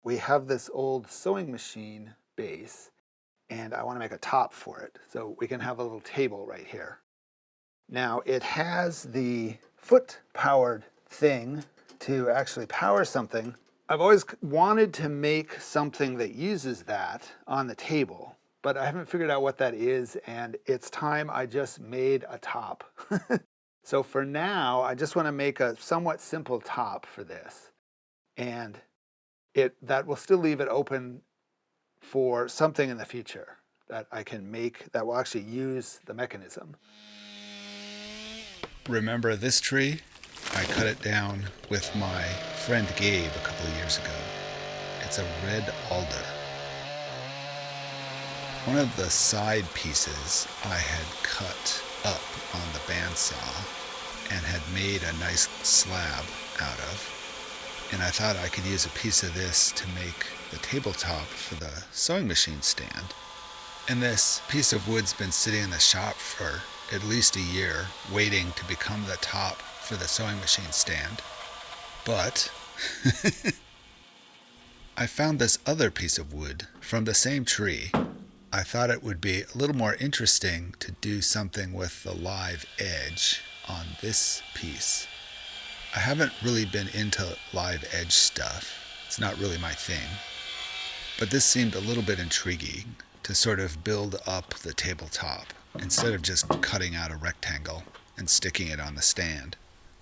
we have this old sewing machine base, and I want to make a top for it. So we can have a little table right here. Now it has the foot-powered thing to actually power something. I've always wanted to make something that uses that on the table, but I haven't figured out what that is, and it's time I just made a top. So for now, I just want to make a somewhat simple top for this. And that will still leave it open for something in the future that I can make that will actually use the mechanism. Remember this tree? I cut it down with my friend Gabe a couple of years ago. It's a red alder. One of the side pieces I had cut up on the bandsaw and had made a nice slab out of. And I thought I could use a piece of this to make the tabletop for the sewing machine stand. And this piece of wood's been sitting in the shop for at least a year, waiting to become the top for the sewing machine stand. But I found this other piece of wood from the same tree. I thought it would be a little more interesting to do something with the live edge on this piece. I haven't really been into live edge stuff. It's not really my thing. But this seemed a little bit intriguing to sort of build up the tabletop instead of just cutting out a rectangle and sticking it on the stand.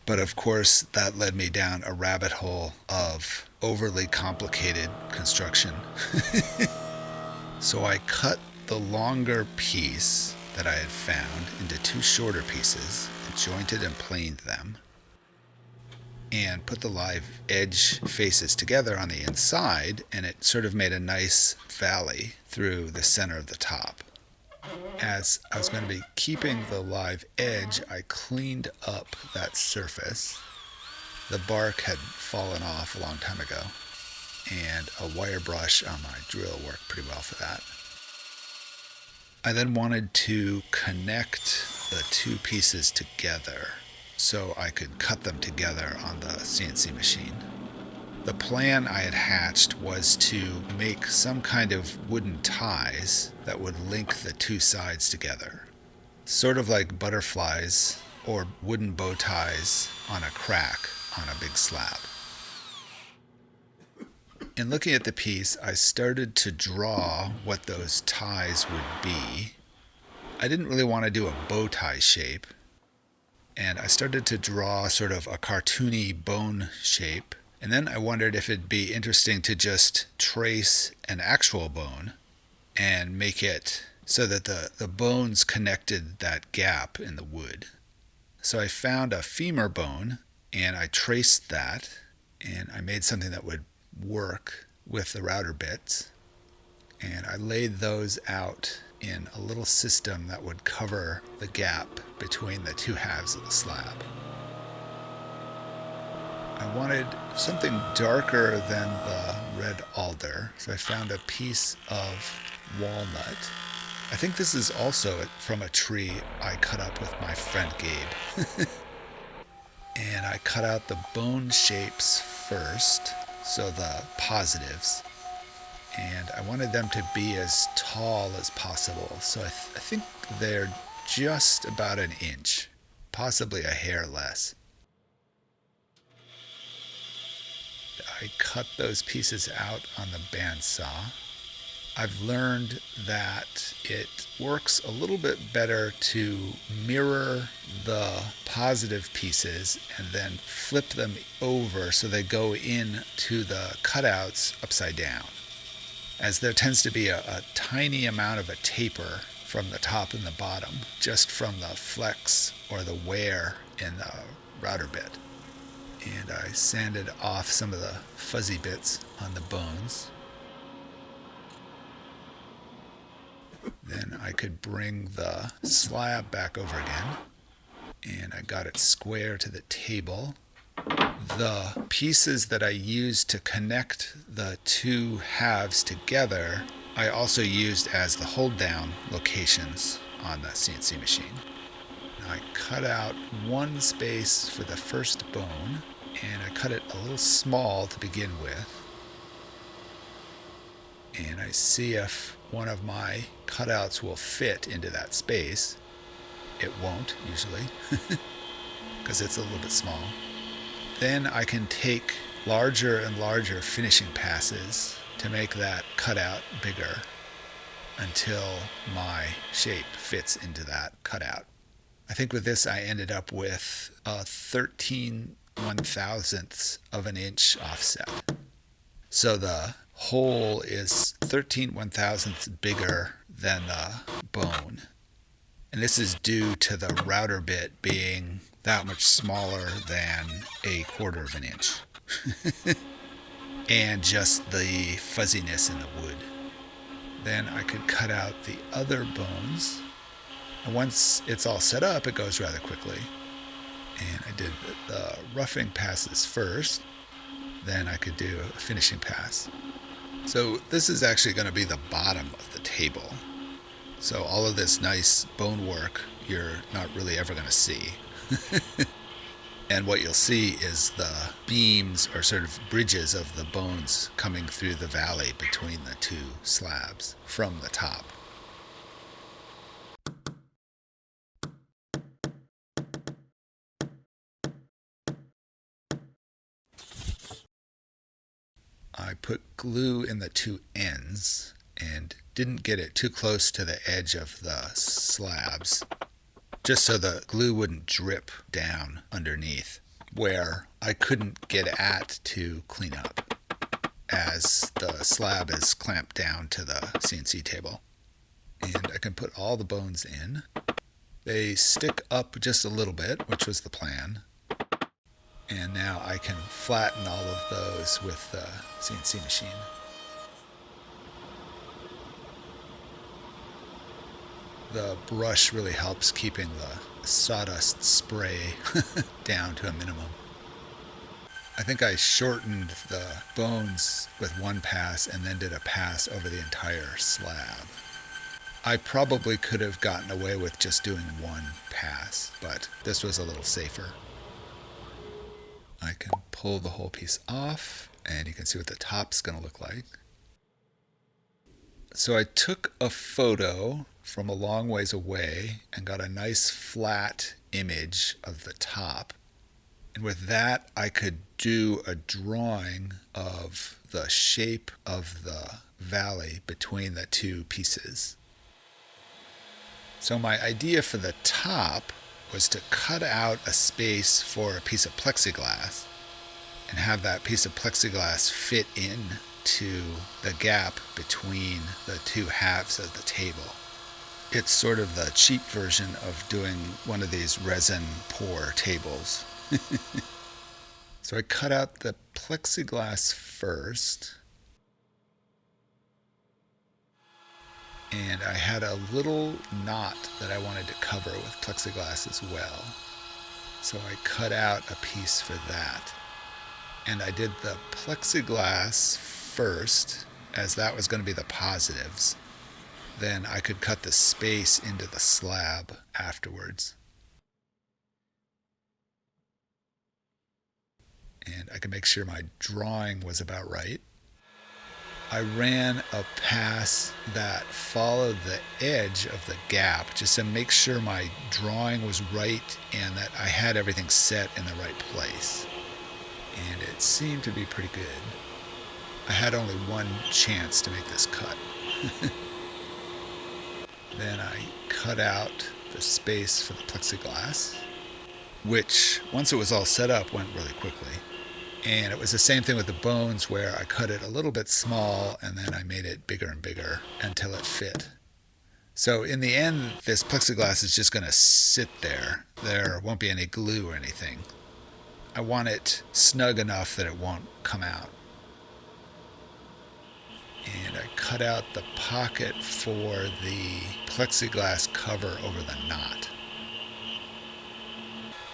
But of course, that led me down a rabbit hole of overly complicated construction. So I cut the longer piece that I had found into two shorter pieces and jointed and planed them, and put the live edge faces together on the inside, and it sort of made a nice valley through the center of the top. As I was going to be keeping the live edge, I cleaned up that surface. The bark had fallen off a long time ago, and a wire brush on my drill worked pretty well for that. I then wanted to connect the two pieces together so I could cut them together on the CNC machine. The plan I had hatched was to make some kind of wooden ties that would link the two sides together, sort of like butterflies or wooden bow ties on a crack on a big slab. In looking at the piece, I started to draw what those ties would be. I didn't really want to do a bow tie shape, and I started to draw sort of a cartoony bone shape. And then I wondered if it'd be interesting to just trace an actual bone and make it so that the bones connected that gap in the wood. So I found a femur bone, and I traced that, and I made something that would work with the router bits. And I laid those out in a little system that would cover the gap between the two halves of the slab. I wanted something darker than the red alder, so I found a piece of walnut. I think this is also from a tree I cut up with my friend Gabe. And I cut out the bone shapes first, so the positives, and I wanted them to be as tall as possible. So I think they're just about an inch, possibly a hair less. I cut those pieces out on the bandsaw. I've learned that it works a little bit better to mirror the positive pieces and then flip them over so they go into the cutouts upside down, as there tends to be a tiny amount of a taper from the top and the bottom, just from the flex or the wear in the router bit. And I sanded off some of the fuzzy bits on the bones. Then I could bring the slab back over again, and I got it square to the table. The pieces that I used to connect the two halves together, I also used as the hold down locations on the CNC machine. Now I cut out one space for the first bone, and I cut it a little small to begin with. and I see if one of my cutouts will fit into that space. It won't usually because it's a little bit small. Then I can take larger and larger finishing passes to make that cutout bigger until my shape fits into that cutout. I think with this I ended up with a 13/1000th of an inch offset. So the hole is 13/1000ths bigger than the bone. And this is due to the router bit being that much smaller than a quarter of an inch. And just the fuzziness in the wood. Then I could cut out the other bones. And once it's all set up, it goes rather quickly. And I did the roughing passes first. Then I could do a finishing pass. So this is actually going to be the bottom of the table. So all of this nice bone work you're not really ever going to see. And what you'll see is the beams or sort of bridges of the bones coming through the valley between the two slabs from the top. I put glue in the two ends and didn't get it too close to the edge of the slabs, just so the glue wouldn't drip down underneath where I couldn't get at to clean up as the slab is clamped down to the CNC table. And I can put all the bones in. They stick up just a little bit, which was the plan. And now I can flatten all of those with the CNC machine. The brush really helps keeping the sawdust spray down to a minimum. I think I shortened the bones with one pass and then did a pass over the entire slab. I probably could have gotten away with just doing one pass, but this was a little safer. I can pull the whole piece off, and you can see what the top's going to look like. So I took a photo from a long ways away and got a nice flat image of the top. And with that, I could do a drawing of the shape of the valley between the two pieces. So my idea for the top was to cut out a space for a piece of plexiglass and have that piece of plexiglass fit in to the gap between the two halves of the table. It's sort of the cheap version of doing one of these resin pour tables. So I cut out the plexiglass first, and I had a little knot that I wanted to cover with plexiglass as well. So I cut out a piece for that. And I did the plexiglass first, as that was going to be the positives. Then I could cut the space into the slab afterwards. And I could make sure my drawing was about right. I ran a pass that followed the edge of the gap just to make sure my drawing was right and that I had everything set in the right place. And it seemed to be pretty good. I had only one chance to make this cut. Then I cut out the space for the plexiglass, which, once it was all set up, went really quickly. And it was the same thing with the bones, where I cut it a little bit small and then I made it bigger and bigger until it fit. So in the end, this plexiglass is just going to sit there. There won't be any glue or anything. I want it snug enough that it won't come out. And I cut out the pocket for the plexiglass cover over the knot.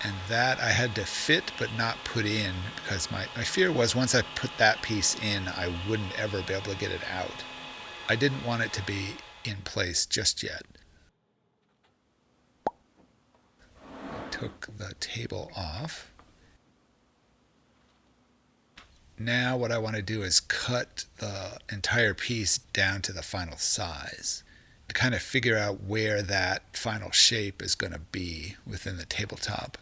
And that I had to fit but not put in, because my fear was once I put that piece in, I wouldn't ever be able to get it out. I didn't want it to be in place just yet. I took the table off. Now what I want to do is cut the entire piece down to the final size to kind of figure out where that final shape is going to be within the tabletop.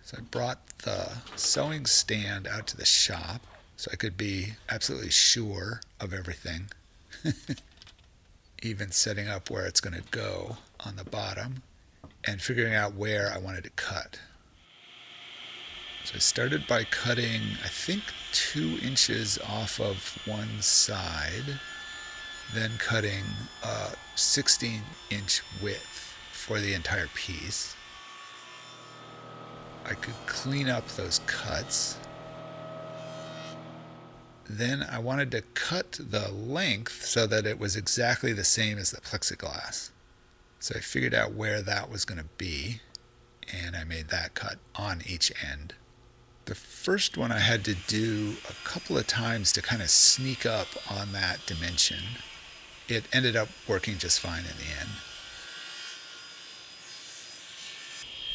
So I brought the sewing stand out to the shop so I could be absolutely sure of everything, even setting up where it's going to go on the bottom and figuring out where I wanted to cut. So I started by cutting, I think, 2 inches off of one side, then cutting a 16-inch width for the entire piece. I could clean up those cuts. Then I wanted to cut the length so that it was exactly the same as the plexiglass. So I figured out where that was going to be, and I made that cut on each end. The first one I had to do a couple of times to kind of sneak up on that dimension. It ended up working just fine in the end.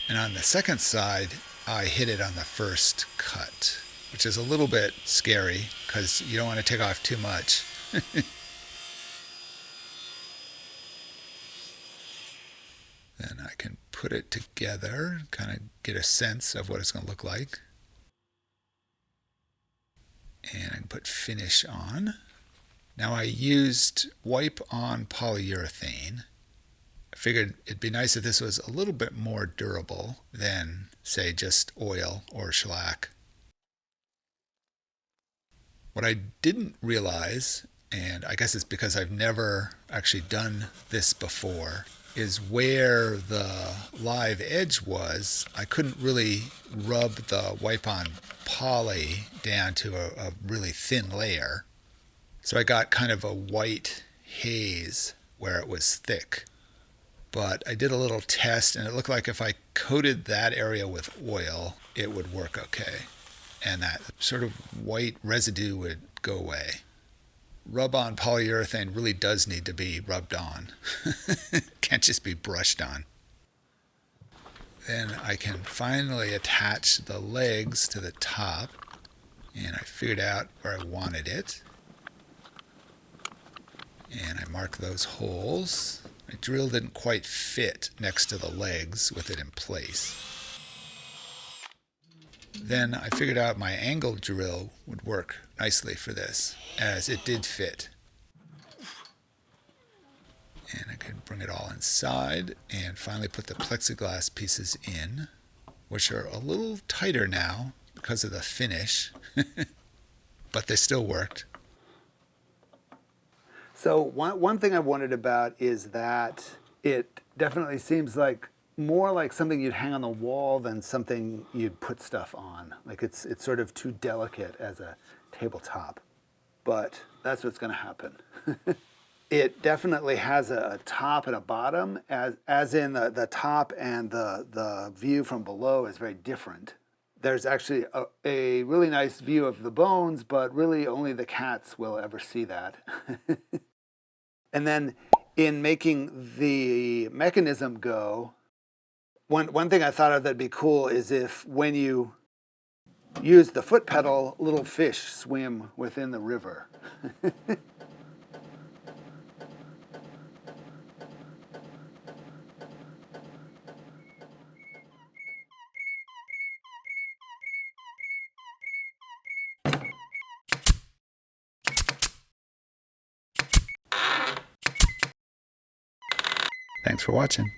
And on the second side, I hit it on the first cut, which is a little bit scary because you don't want to take off too much. Then I can put it together, kind of get a sense of what it's going to look like. And I can put finish on. Now I used wipe-on polyurethane. I figured it'd be nice if this was a little bit more durable than, say, just oil or shellac. What I didn't realize, and I guess it's because I've never actually done this before, is where the live edge was, I couldn't really rub the wipe-on poly down to a really thin layer. So I got kind of a white haze where it was thick. But I did a little test and it looked like if I coated that area with oil, it would work okay. And that sort of white residue would go away. Rub-on polyurethane really does need to be rubbed on. Can't just be brushed on. Then I can finally attach the legs to the top, and I figured out where I wanted it. And I mark those holes. My drill didn't quite fit next to the legs with it in place. Then I figured out my angle drill would work nicely for this, as it did fit. And I can bring it all inside and finally put the plexiglass pieces in, which are a little tighter now because of the finish, but they still worked. So one thing I wondered about is that it definitely seems like more like something you'd hang on the wall than something you'd put stuff on. Like it's sort of too delicate as a tabletop, but that's what's going to happen. It definitely has a top and a bottom, as in the top and the view from below is very different. There's actually a really nice view of the bones, but really only the cats will ever see that. And then in making the mechanism go, one thing I thought of that'd be cool is if when you use the foot pedal, little fish swim within the river. Thanks for watching.